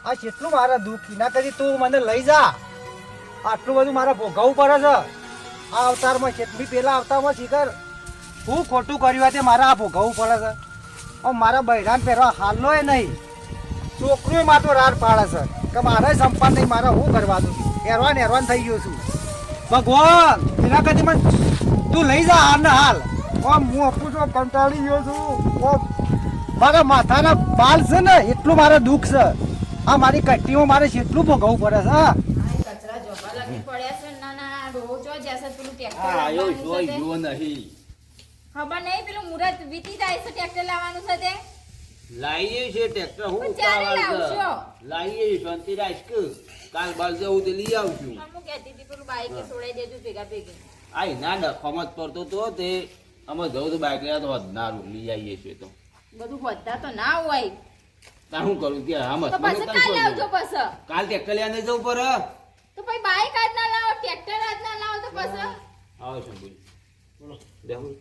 આ કેટલું મારા દુઃખ ના કરી તું મને લઈ જા. આટલું બધું મારા ભોગવવું પડે છે આ અવતારમાં. કેટલી પેલા અવતારમાં શીખર હું ખોટું કર્યું તે મારા આ ભોગવવું પડે છે. હવે મારા બૈરાન પહેરવા હાલનો એ નહીં, છોકરું માતો રાડ પાડે છે કે મારે સંપાદ નહીં, મારે હું કરવાનું. હેરવાન થઈ ગયો છું. ભગવાન એના કરતી મને તું લઈ જા હાલ ને હાલ. આમ હું આપું છું, કંટાળી ગયો છું. મારા માથાના બાલ છે ને એટલું મારે દુઃખ છે. આ મારી કટ્ટીમાં મારે કેટલું ભોગવવું પડે છે. ખબર નહીં પેલું મુરત વીતી જાય છે ટ્રેક્ટર લાવવાનું છે તે લાઈએ છે ટ્રેક્ટર હું ક્યારે લાવશો? લાઈએ શાંતિ રાખ કે કાલ બાલ જવું તે લઈ આવશું. હું કહેતી હતી પેલું બાઈક છોડાઈ દેજો ભેગા ભેગી. આઈ ના ડખમત પડતો તો તે અમે જવું તો બાઈક લેવા તો વધનારું લઈ આવીએ છીએ. તો બધું બધા તો ના હોય તા હું કરું કે આમ તો પછી કાલ આવજો પછી. કાલ ટ્રેક્ટર લેવા નહીં જવું પડે તો પછી બાઈક આજ ના લાવો ટ્રેક્ટર આજ ના લાવો તો પછી આવો છો બોલો દેવું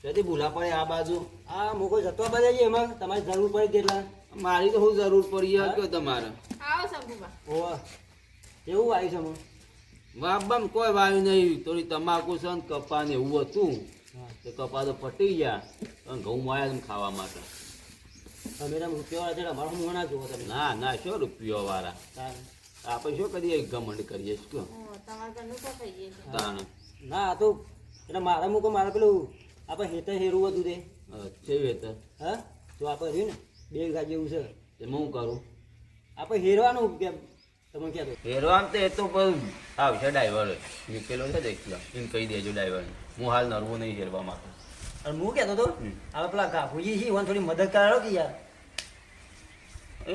જતી ભૂલા પડે આ બાજુ આ મોકો જતો બધા છે એમાં તમારી જરૂર પડી તેટલા મારી તો શું જરૂર પડી કયો તમારે આવો શંભુબા. ઓવા એવું આવી છે વાબમ કોઈ વાયું નહીં. થોડી તમાકુ છે ને કપા ને એવું હતું તે કપા તો પટી ગયા અને ઘઉં મળ્યા તમે ખાવા માટે. તમે રૂપિયા વાળા છે અમારો હું ના જોવો તમે. ના ના શું રૂપિયા વાળા આપણે શું કરીએ ગમંડ કરીએ શું તમારા ઘરનું તો થઈ ગયું તાણ ના તો એટલે મારા મૂકો મારે પેલું આપણે હેતર હેરું હતું તે છે વેતર હા તો આપણે રહ્યું ને 2 વીઘા જેવું છે એમાં હું કરું આપણે હેરવાનું કે તમે ક્યાં તો હેરવામ તો એ તો આવશે ડ્રાઈવર નીકળેલો છે દેખલો એમ કહી દેજો ડ્રાઈવર. હું હાલ નરવું નહીં હેરવા માટે. અને હું કહેતો હતો આપણે પેલા કાકુજી છે એને થોડી મદદ કરાવો કે યાર.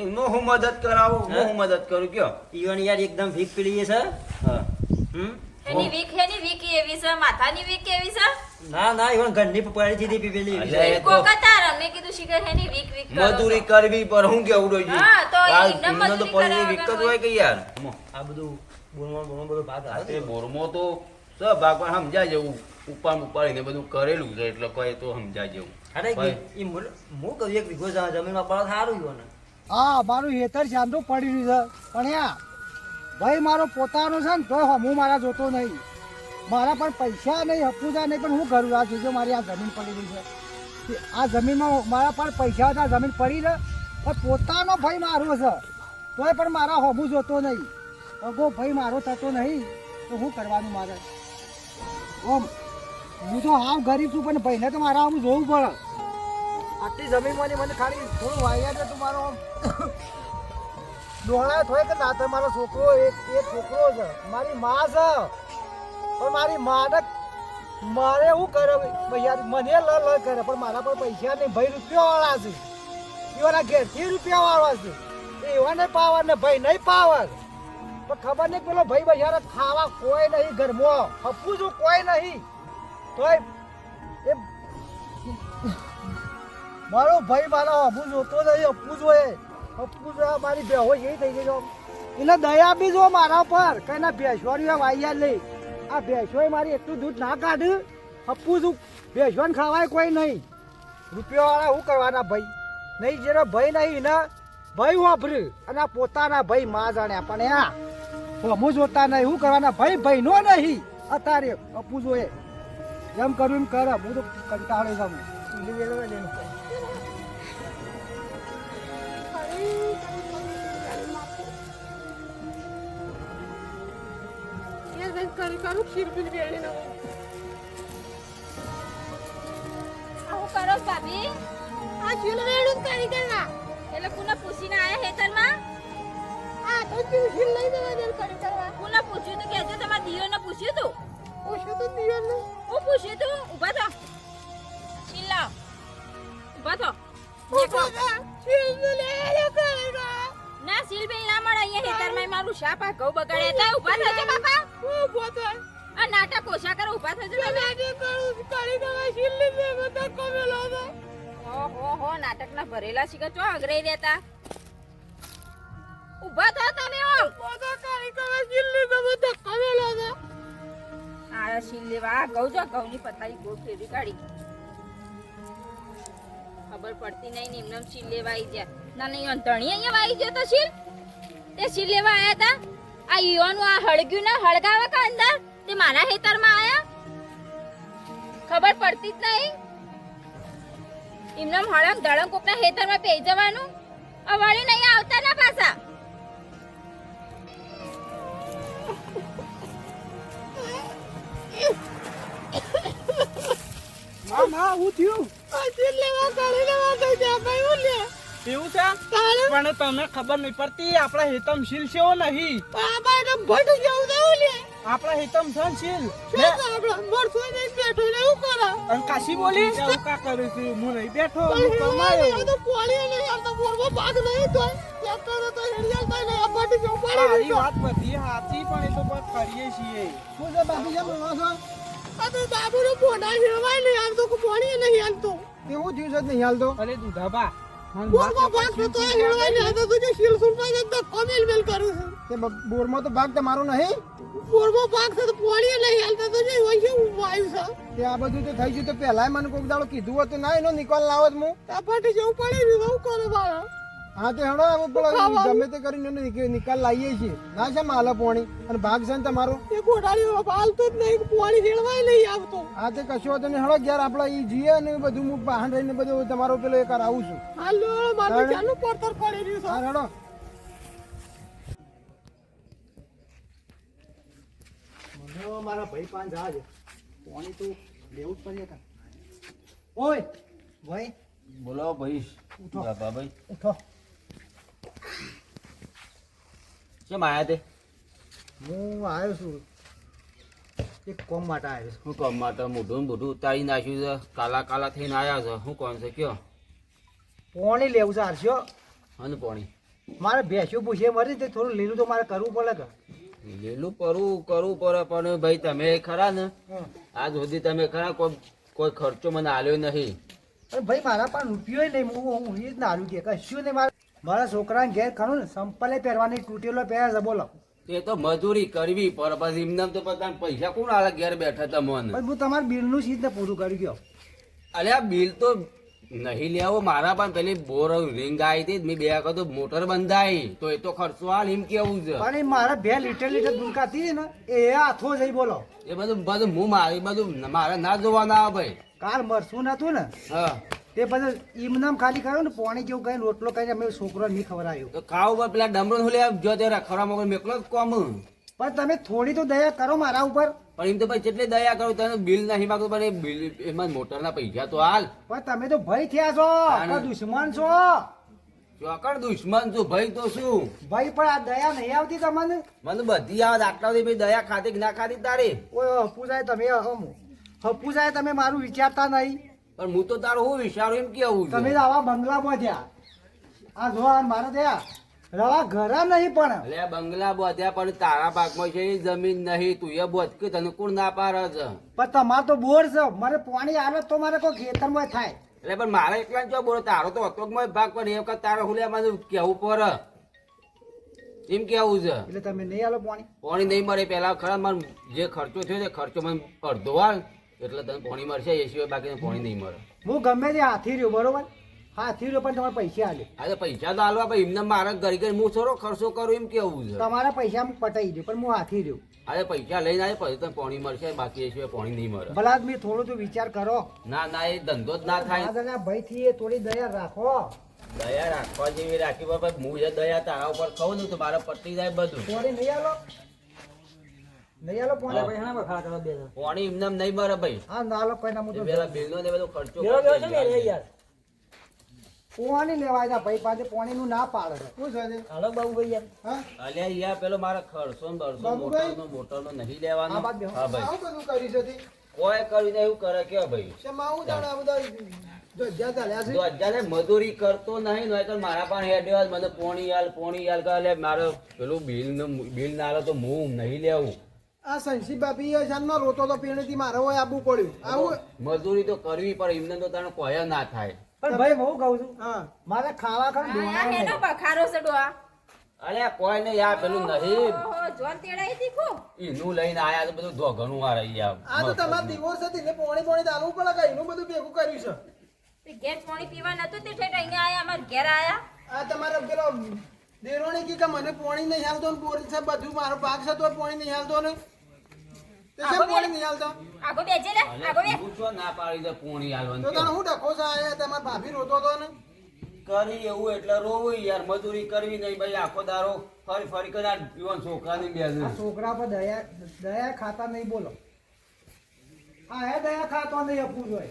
એમાં હું મદદ કરાવું હું મદદ કરું કયો ઈવન યાર એકદમ વીક પીડી છે. હા એની વીક એવી છે માથાની વીક એવી છે. ના ના ઈવન ઘરની પડી હતી પેલી અલ્યા, કોકતા રમે કીધું શિખર હેની વીક મજૂરી કરવી પર હું કેવું ડોજી હા, તો આ એમને એમને તો મજૂરી પડી વિકત કરાવવા હોય કે યાર આ બધું બોલવાનું બધું ભાગ આ તે આવે બોરમો તો ભાગ પણ સમજાય જેવું ઉપાડીને બધું કરેલું છે એટલે કોઈ તો સમજાય જેવું. અરે ભાઈ. એ હું કહું એક વીઘો જમીનમાં પડે સારું ગયું ને. હા મારું હેતર શાંતું પડી રહ્યું છે પણ યા ભાઈ મારો પોતાનો છે ને તોય હું મારા જોતો નહીં. મારા પણ પૈસા નહીં હપુજા નહીં પણ હું કરું. આ જોજો મારી આ જમીન પડી રહી છે. આ જમીનમાં મારા પણ પૈસા હતા જમીન પડી રહે પણ પોતાનો ભાઈ મારો છે તોય પણ મારા હમું જોતો નહીં. અગો ભાઈ મારો થતો નહીં તો શું કરવાનું મારે. ઓમ હું તો હાવ ગરીબ છું પણ ભાઈને તો મારા આમ જોવું પડે. આટલી જમીનમાંની મને ખાલી થોડું વાયા છે તો મારો ડોળા થોય કે ના થાય. મારો છોકરો એક છોકરો છે મારી મા છે પણ મારી માને મારે શું કરે યાર મને લ કરે પણ મારા પર પૈસા નહીં. ભાઈ રૂપિયા વાળા છે એવાના ઘેરથી રૂપિયા વાળવા છે એવાને પાવર ને ભાઈ નહીં પાવર પણ ખબર નહીં પેલો ભાઈ બજાર ખાવા કોઈ નહીં ઘરમાં હપું છું કોઈ નહીં તોય એ મારો ભાઈ મારા હપું જોતો નહીં. હપું જોઈએ હપું જો મારી બેહો એવી થઈ ગઈ. એને દયા બી જો મારા પર કઈ ના ભેંસવાળી વાયા લઈ. આ ભેંસોએ મારી એટલું દૂધ ના કાઢ્યું. હપું છું ભેંસવાને ખાવાય કોઈ નહીં. રૂપિયાવાળા શું કરવાના ભાઈ નહીં. જેનો ભાઈ નહીં એના ભાઈ વાપર્યું અને આ પોતાના ભાઈ માં જાણ્યા પણ આ હમું જોતા નહીં. શું કરવાના ભાઈ ભાઈનો નહીં. અત્યારે હપું જોઈએ એમ કર્યું એમ કરે. હું તો કંટાળે છું. આવું કરો ભાભી આ ચૂલ વેડું કરી કરવા એટલે કુને પૂછીને આયા હેતરમાં આ તો ટ્યુશન લઈ જવા દે કરી કરવા કુને પૂછ્યું તું કહેજો તમારા દિયોને પૂછ્યું તું ઓછું તો દિયર ને હું પૂછ્યું તું ઊભા થો ચિલ્લા ઊભા થો ચૂલ લે લે કરવા ના સિલબેલ ના મળે અહીંયા હેતરમાં મારું શાપ આ ઘઉં બગાડ્યા હતા ઊભા થજો બાપા હું બોતો આ નાટક ઓછા કરો ઊભા થજો તમે નાટક કરું કરી કરવા છિલ્લી દે બધા કમેલો હતો ઓહો નાટકના ભરેલા શીખર ચો અગરે રહેતા ઊભા થો તમે ઓમ બોતો કરી કરવા છિલ્લી દે બધા કમેલો હતો આ શીલ લેવા ઘઉં જો ઘઉંની પથારી ગોળ ફેરવી કાઢી ખબર પડતી નહીં ને એમને શીલ લેવા આવી ગયા ના નહીં અંતણી અહીંયા વાઈ ગયો તો શીલ તે શીલ લેવા આયા તા આ ઈવાનું આ હળગ્યું ના હળગાવા કા અંદર તે મારા ખેતરમાં આયા ખબર પડતી જ નહીં એમનામ હળંગ ધડંગ કોકના ખેતરમાં પેઈ જવાનું અવાળી નહીં આવતા ના પાછા માં હું થયું આ શીલ લેવા કાઢી લેવા ગઈ જા ભાઈ હું લે એવું છે પણ તમને ખબર નહીં પડતી આપણા હેતમ શીલ છે નહીં બાબા ને ભટ જાવ દઉં લે આપણા હેતમ છે ને શીલ શું આપડા મરસો ને બેઠો ને એવું કરે અને કાશી બોલી એવું કા કરું છું હું નહીં બેઠો હું આ કમાયો તો પોળી નહીં આ તો બોરવો ભાગ નહીં તો ટ્રેક્ટર તો હેડિયાલ થાય ને આ ભટ જાવ મારી પડી વાત બધી સાચી પણ એ તો બસ કરીએ છીએ શું છે બાપી જેમ રહો છો આ તો બાબુ નો ફોડા હેવાય નહીં આમ તો પોળી નહીં હાલતો કેવું થયું છે નહીં હાલતો અરે દુધાબા બોરવો ભાગ તો હેવાય નહીં આ તો તુજે શીલ સુનતા જ તો કોમેલ મેલ કરું છું તે બોરમાં તો ભાગ તમારો નહીં બોરવો ભાગ તો પોળી નહીં હાલતો તો જે હોય છે વાયુ છે તે આ બધું તો થઈ ગયું તો પહેલાય મને કોઈક દાડો કીધું હતું ના એનો નિકાલ લાવત હું આ ભટ જવું પડે ને શું કરે બાળા હા તે હડો હવે પેલો ગમે તે કરીને એનો નિકાલ લાવીએ છીએ ના છે માલા પોણી અને ભાગ છે ને તમારો એ ગોડાળી હાલતો જ નહીં પોળી હેળવાય નહીં આવતો હા તે કશો હતો ને હડો ઘેર આપડે ઈ જીએ અને બધું હું બહાર રહીને બધું તમારો પેલો એ કરાવું છું હાલો મારે ચાલુ પડતર પડી રહ્યું હા હડો મને મારા ભાઈ પાંચ જહાજ પોણી તો લેવું જ પડે કા ઓય ભાઈ બોલો ભાઈ ઉઠો. બાપા ભાઈ ઉઠો કેમ આયા તે હું આવ્યો છું એક કોમ માટે આવ્યો છું શું કામ માટે મોઢું ને બધું ઉતારી નાખ્યું છે કાલા કાલા થઈને આયા છે શું કોણ છે કયો પોણી લેવું છે આરસ્યો અને પોણી મારે ભેંસ્યું પૂછે મરી તે થોડું લીલું તો મારે કરવું પડે કે લીલું કરવું પડે પણ ભાઈ તમે ખરા ને આજ સુધી તમે ખરા કોઈ ખર્ચો મને આલ્યો નહીં અરે ભાઈ મારા પાસે રૂપિયો નહીં હું એ જ ના હાલું કે કશું નહીં મારા છોકરાને ઘેર ખરું ને સંપલે પહેરવાની તૂટેલો પહેરે છે બોલો તે તો મજૂરી કરવી પડે પછી એમને તો પોતાના પૈસા કોણ આલે ઘેર બેઠા તમને પણ હું તમારા બિલનું સીધ ને પૂરું કરી ગયો અરે આ બિલ તો નહીં લેવો મારા પણ પેલી બોર રિંગ આવી હતી મેં બે વખત તો મોટર બંધાઈ તો એ તો ખર્ચો હાલ એમ કેવું છે પણ એ મારા બે લીટર દૂધ કાઢી ને એ હાથો જઈ બોલો એ બધું હું મારી બધું મારે ના જોવાના આવે ભાઈ કાલ મરસું નતું ને હા તે બધું ઈમનામ ખાલી કર્યો ને પોણી કેવું કઈ રોટલો કઈ અમે છોકરો નહીં ખવડાવ્યો તો ખાવ પર પેલા ડમરો લે જો તે રખડવા મગર મેકલો જ કોમ પણ તમે થોડી તો દયા કરો મારા ઉપર પણ એમ તો ભાઈ જેટલી દયા કરું તને બિલ નહીં માગતું પણ એ બિલ એમાં મોટરના પૈસા તો હાલ પણ તમે તો ભય થયા છો કે દુશ્મન છો ચોકડ દુશ્મન છું ભાઈ તો શું ભાઈ પણ આ દયા નહીં આવતી તમને મને બધી આવે આટલા સુધી ભાઈ દયા ખાધી કે ના ખાધી તારી ઓય હપુજાય તમે હપુજાય તમે મારું વિચારતા નહીં પણ હું તો તારું હું વિચારું એમ કેવું તમે છે તો આવા બંગલામાં થયા આ જો આ મારા થયા રવા ઘરા નહીં પણ એટલે બંગલા બોધ્યા પણ તારા ભાગમાં છે એ જમીન નહીં તું એ બોધ કે તને કોણ ના પાડે છે પણ તમારે તો બોર છે મારે પાણી આવે તો મારે કોઈ ખેતરમાં થાય એટલે પણ મારે એકલા જો બોલો તારો તો અતોકમાં ભાગ પણ એ વખત તારો હુલ્યા મને કેવું પડે એમ કેવું છે એટલે તમે નહીં આલો પાણી પાણી નહીં મળે પેલા ખરા મારે જે ખર્ચો થયો તે ખર્ચો મને અડધો હાલ એટલે તને પાણી મળશે એ સિવાય બાકી પાણી નહીં મળે હું ગમે તે હાથી રહ્યો બરોબર હાથી રહ્યો પણ તમારે પૈસા આલે આજે પૈસા તો હાલવા ભાઈ એમને મારા ઘરે ઘરે હું થોડો ખર્ચો કરું એમ કેવું છે તમારા પૈસા હું પટાઈ દઉં પણ હું હાથી રહ્યો આજે પૈસા લઈને આવે પછી તને પાણી મળશે બાકી એ સિવાય પાણી નહીં મળે ભલા આદમી થોડું તો વિચાર કરો ના ના એ ધંધો જ ના થાય ભાઈ થી એ થોડી દયા રાખો દયા રાખવા જેવી રાખી બાબા હું એ દયા તારા ઉપર ખાઉં ને તો મારે પટી જાય બધું પાણી નહીં આલો નહીં આલો પાણી હા. ભાઈ હા બખા કરો બે જણ. પાણી એમને એમ નહીં મળે ભાઈ હા ના આલો કોઈ ના હું એ તો પેલા બિલનો ને બધો ખર્ચો બેહો બેહો કરી છો ને દેજો. યાર પાણી લેવા જા ભાઈ પાસે પાણી નું ના પાડે છે શું છે હાલો બાબુભાઈ યાર હા અલ્યા યાર પેલો મારે ખર્ચો ને બરસો બાબુભાઈ. મોટરનો નહીં લેવાનો આ બાદ બેહો. હા ભાઈ આવું બધું કરી છે તે. કોઈ કરીને એવું કરે કે ભાઈ શેમાં આવું જાણે આ બધા જ્યાં ચાલ્યા છે તો અત્યારે મજૂરી કરતો નહીં નય તો મારા પાસે હેડ્યો મને પોણી હાલ કાલે મારે પેલું બિલ ના આલે તો હું નહીં લેવું આ સંસી બાપી શાનમાં રોતો તો પીણીથી મારે હોય આબુ પડ્યું આવું મજૂરી તો કરવી પડે એમને તો તને કોઈ ના થાય પણ ભાઈ હું કહું છું હા મારે ખાવા ખાવા આ દોણા હેનો બખારો છે ડોહા અલ્યા કોઈ ને યાર પેલું નહીં ઓહો જોન તેડાઈ દીખો એનું લઈને આયા તો બધું ધોઘણું વાર આ તો તમારા દિવસ હતી ને પોણી પોણી ચાલવું પડે કઈ એનું બધું ભેગું કર્યું છે તે ઘેર પાણી પીવા નતું તે ઠેઠ અહીંયા આયા અમાર ઘેર આયા આ તમારો પેલો દેરોણી કી કે મને પોણી નહીં હાલતો ને બોર છે બધું મારો ભાગ છે તો પોણી નહીં હાલતો ને તે છે પોણી નહીં હાલતો આગો બેજે લે આગો બે હું છો ના પાડી દે પોણી તો હાલવાનું તને હું ડખો છે આયા તમારા ભાભી રોતો તો ને કરી એવું એટલે રોવું યાર મજૂરી કરવી નહીં ભાઈ આખો દારો ફરી ફરી કરી આ યુવાન છોકરાની બે આ છોકરા પર દયા ખાતા નહીં બોલો હા હે દયા ખાતો નહીં અપૂર હોય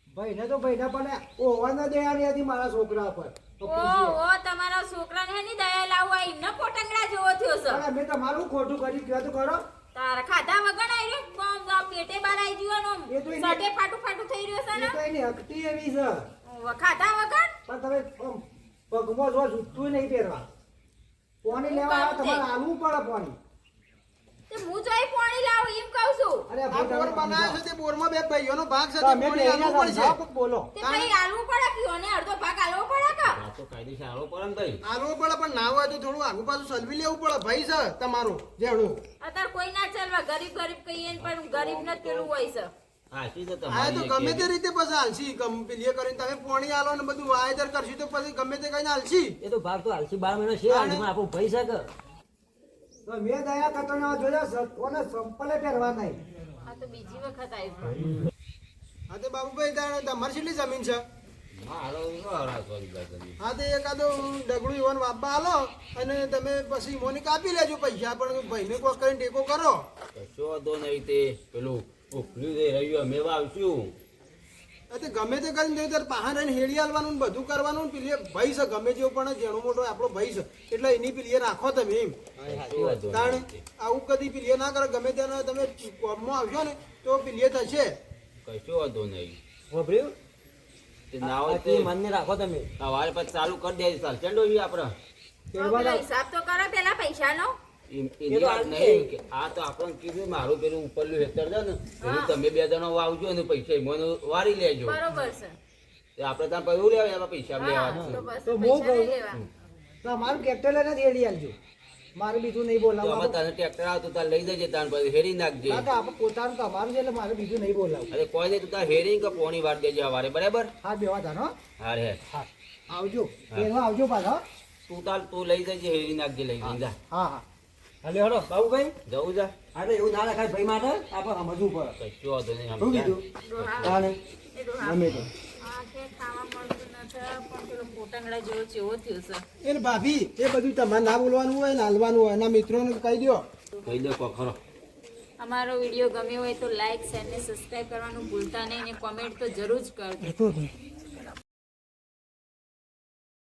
ભાઈને તો ભાઈને પણ ઓવર દયા નહીં હતી મારા છોકરા પર તો ઓ તમારા છોકરાને હેની દયા લાવવા એમને પોટંગડા જેવો થયો છે અરે મેં તમારું ખોટું કર્યું કયો તો કરો તારા ખાધા વગર આવી રહ્યો કોમ આ પેટે બાર આવી જીવાનો એ તો એની- સટે ફાટું ફાટું થઈ રહ્યો છે એ તો ને એની હકતી એવી છે ખાધા વગર પણ તમે પગમાં જો જૂઠું નહીં પહેરવા પાણી લેવા આવે તમારે આલવું પડે પાણી તે હું જોઈ પાણી લાવું એમ કહું છું અરે આ બોર બનાવ્યો છે તે બોરમાં બે ભાઈઓનો ભાગ છે તે તમે પોણી હાલવું પડશે બોલો તે ભાઈ આલવું પડે કીઓને અડધો ભાગ આલવો પડે કા આ તો કાયદેસર આલો પડે ને ભાઈ હાલવું પડે પણ ના હોય તો થોડું આગુ પાછું સલવી લેવું પડે ભાઈ છે તમારું જેવડું અત્યારે કોઈ ના ચાલવા ગરીબ ગરીબ કહીએ ને પણ ગરીબ ને પેલું હોય છે હાચી તો આ તો તમારી ગમે તે એક રીતે પછી હાલશી પેલીએ કરીને તમે પોણી હાલો ને બધું વાયદર કરશી તો પછી ગમે તે કઈને હાલશી એ તો ભાગ તો હાલસી 12 મહિનો છે હાલમાં આપણું ભાઈ છે કે તો મેં દયા કરતો ને જોયા કોને સંપલે પહેરવા નહીં આ તો બીજી વખત આવ્યું હા તે બાબુભાઈ તમારી કેટલી જમીન છે મારો વાળા કરી દે તમે. હા તે એકાદો ડગડું એવન વાપવા હાલો અને તમે પછી મોની કાપી લેજો પૈસા પણ ભાઈને કોઈ કરીને ટેકો કરો કશો વાંધો નહીં તે પેલું ઉખલ્યું તે રહ્યું અમે વાવશું આ તે ગમે તે કરીને દેવું ત્યારે બહાર રહીને હેડી હાલવાનું ને બધું કરવાનું ને પેલી ભાઈ છે ગમે જેવું પણ જેનો મોટો આપણો ભાઈ છે એટલે એની પેલીએ રાખો તમે એમ કશો વાંધો તાણે નહીં તે. આવું કદી પેલીએ ના કરો ગમે ત્યાં તમે કોમમાં આવશો ને તો પેલીએ થશે કશો વાંધો નહીં વાપર્યું તે ના હોય તે મનને રાખો તમે સવારે પછી ચાલુ કરી દે ચાલશે આપણે પેલો હિસાબ તો કરો પેલા પૈસાનો એની વાત નહીં કે આ તો આપણને કીધું મારું પેલું ઉપરલું હેતર છે ને એનું તમે બે જણા વાવજો અને પૈસા એમાં વારી લેજો બરોબર છે તે આપણે ત્યાં પૈયું લેવા એમાં પૈસા હા લેવા તો છે. બસ તો હું પૈસા કહું- નહીં લેવા તો અમારું ટ્રેક્ટર લઈને જ હેડી આલજો મારે બીજું નહીં તો આમાં બોલાવવાનું તને ટ્રેક્ટર આવતું તાર લઈ જજે તાર પછી હેરી નાખજે કાકા આપણે પોતાનું તમારું છે એટલે મારે બીજું નહીં બોલાવું અરે કોઈ નહીં તું તાર હેરી કે પોણી વાર દેજે સવારે બરાબર હા બેવા તાનો હા રે હા આવજો પહેરવા આવજો પાછા હો. તું લઈ જજે હેરી નાખજે લઈ જઈને જા હા હા હાલે હળો બાબુભાઈ જવું જા હા તો એવું ના રાખાય ભાઈ માટે આપણે સમજવું પડે કશો વાંધો નહીં શું સમજ્યા? કીધું ડોહા તાણે એ ડોહા ગમે તે આ કે ખાવા મળતું નથી પણ પેલો પોટંગડા જેવો ચેવો થયો છે એને ભાભી એ બધું તમારે ના બોલવાનું હોય ને હાલવાનું હોય એના મિત્રોને કહી દો કહી દે કો ખરો અમારો વિડીયો ગમ્યો હોય તો લાઈક શેર ને સબસ્ક્રાઇબ કરવાનું ભૂલતા નહીં ને કોમેન્ટ તો જરૂર જ કરજો